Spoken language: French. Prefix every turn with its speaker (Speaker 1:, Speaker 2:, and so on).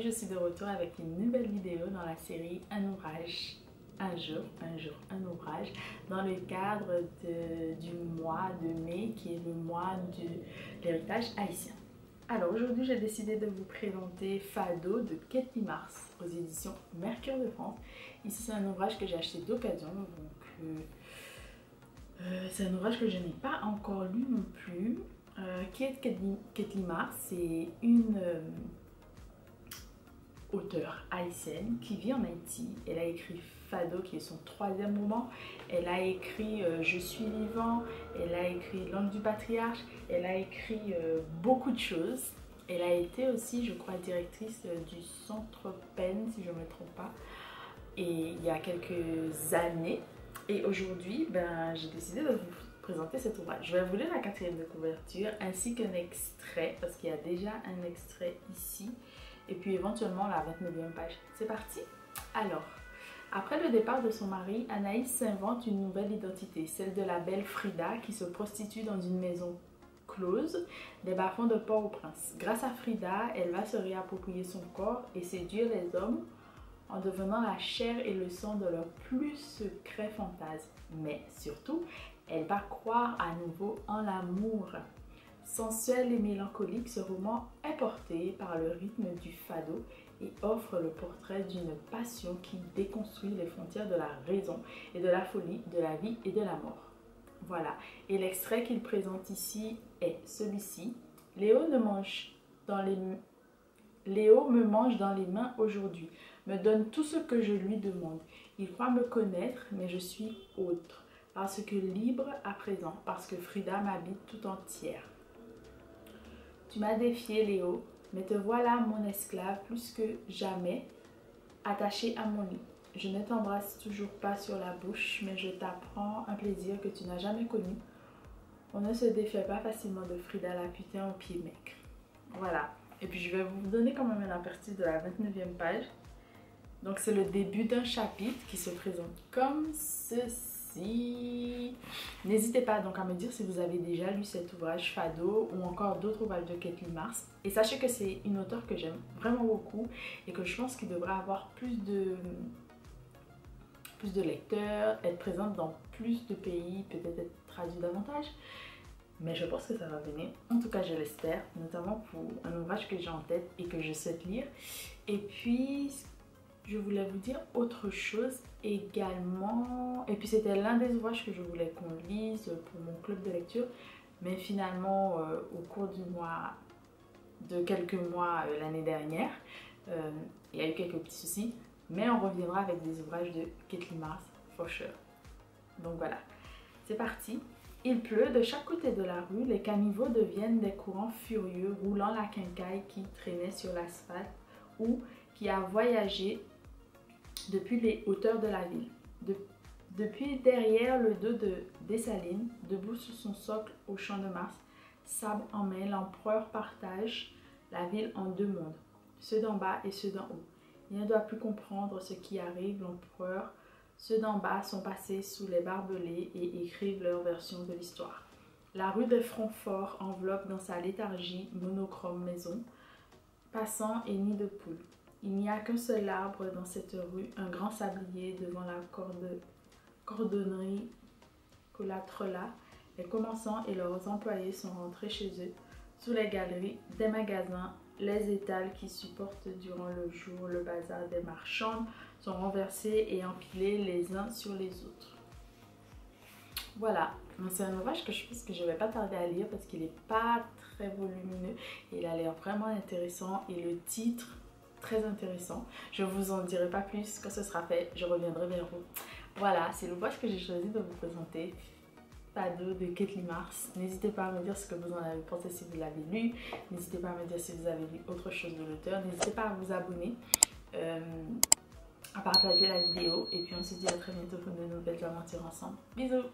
Speaker 1: je suis de retour avec une nouvelle vidéo dans la série Un ouvrage, un jour, un ouvrage, dans le cadre du mois de mai qui est le mois de l'héritage haïtien. Alors aujourd'hui j'ai décidé de vous présenter Fado de Katy Mars aux éditions Mercure de France. Ici c'est un ouvrage que j'ai acheté d'occasion, donc c'est un ouvrage que je n'ai pas encore lu non plus. Qui est Katy Mars? C'est une auteure haïtienne qui vit en Haïti. Elle a écrit Fado qui est son 3e roman. Elle a écrit Je suis vivant. Elle a écrit Langue du patriarche. Elle a écrit beaucoup de choses. Elle a été aussi, je crois, directrice du Centre Pen, si je ne me trompe pas, et il y a quelques années. Et aujourd'hui, j'ai décidé de vous présenter cet ouvrage. Je vais vous lire la 4e de couverture ainsi qu'un extrait, parce qu'il y a déjà un extrait ici, et puis éventuellement la 29e page. C'est parti! Alors, après le départ de son mari, Anaïs s'invente une nouvelle identité, celle de la belle Frida qui se prostitue dans une maison close des bas-fonds de Port-au-Prince. Grâce à Frida, elle va se réapproprier son corps et séduire les hommes en devenant la chair et le sang de leurs plus secrets fantasmes. Mais surtout, elle va croire à nouveau en l'amour. Sensuel et mélancolique, ce roman est porté par le rythme du fado et offre le portrait d'une passion qui déconstruit les frontières de la raison et de la folie, de la vie et de la mort. Voilà, et l'extrait qu'il présente ici est celui-ci. Léo me mange dans les mains aujourd'hui, me donne tout ce que je lui demande. Il croit me connaître, mais je suis autre, parce que libre à présent, parce que Frida m'habite tout entière. Tu m'as défié, Léo, mais te voilà mon esclave plus que jamais, attaché à mon lit. Je ne t'embrasse toujours pas sur la bouche, mais je t'apprends un plaisir que tu n'as jamais connu. On ne se défait pas facilement de Frida la putain au pied maigre. Voilà. Et puis je vais vous donner quand même un aperçu de la 29e page. Donc c'est le début d'un chapitre qui se présente comme ceci. N'hésitez pas donc à me dire si vous avez déjà lu cet ouvrage Fado ou encore d'autres ouvrages de Katy Mars. Et sachez que c'est une auteure que j'aime vraiment beaucoup et que je pense qu'il devrait avoir plus de lecteurs, être présente dans plus de pays, peut-être être traduit davantage. Mais je pense que ça va venir, en tout cas je l'espère, notamment pour un ouvrage que j'ai en tête et que je souhaite lire. Et puis, je voulais vous dire autre chose également. Et puis c'était l'un des ouvrages que je voulais qu'on lise pour mon club de lecture. Mais finalement, au cours de quelques mois l'année dernière, il y a eu quelques petits soucis. Mais on reviendra avec des ouvrages de Katy Mars, for sure. Donc voilà, c'est parti. Il pleut, de chaque côté de la rue, les caniveaux deviennent des courants furieux roulant la quincaille qui traînait sur l'asphalte ou qui a voyagé depuis les hauteurs de la ville. Depuis derrière le dos de Dessalines, debout sur son socle au champ de Mars, sabre en main, l'empereur partage la ville en deux mondes, ceux d'en bas et ceux d'en haut. Il ne doit plus comprendre ce qui arrive, l'empereur. Ceux d'en bas sont passés sous les barbelés et écrivent leur version de l'histoire. La rue de Francfort enveloppe dans sa léthargie monochrome maison, passant et nid de poules. Il n'y a qu'un seul arbre dans cette rue, un grand sablier devant la cordonnerie Colatrelas. Les commerçants et leurs employés sont rentrés chez eux. Sous les galeries des magasins, les étals qui supportent durant le jour le bazar des marchands sont renversés et empilés les uns sur les autres. Voilà, c'est un ouvrage que je pense que je ne vais pas tarder à lire parce qu'il n'est pas très volumineux. Il a l'air vraiment intéressant et le titre très intéressant. Je ne vous en dirai pas plus quand ce sera fait, je reviendrai vers vous. Voilà, c'est l'ouvrage que j'ai choisi de vous présenter. Fado de Katy Mars. N'hésitez pas à me dire ce que vous en avez pensé si vous l'avez lu. N'hésitez pas à me dire si vous avez lu autre chose de l'auteur. N'hésitez pas à vous abonner, à partager la vidéo. Et puis on se dit à très bientôt pour de nouvelles aventures ensemble. Bisous!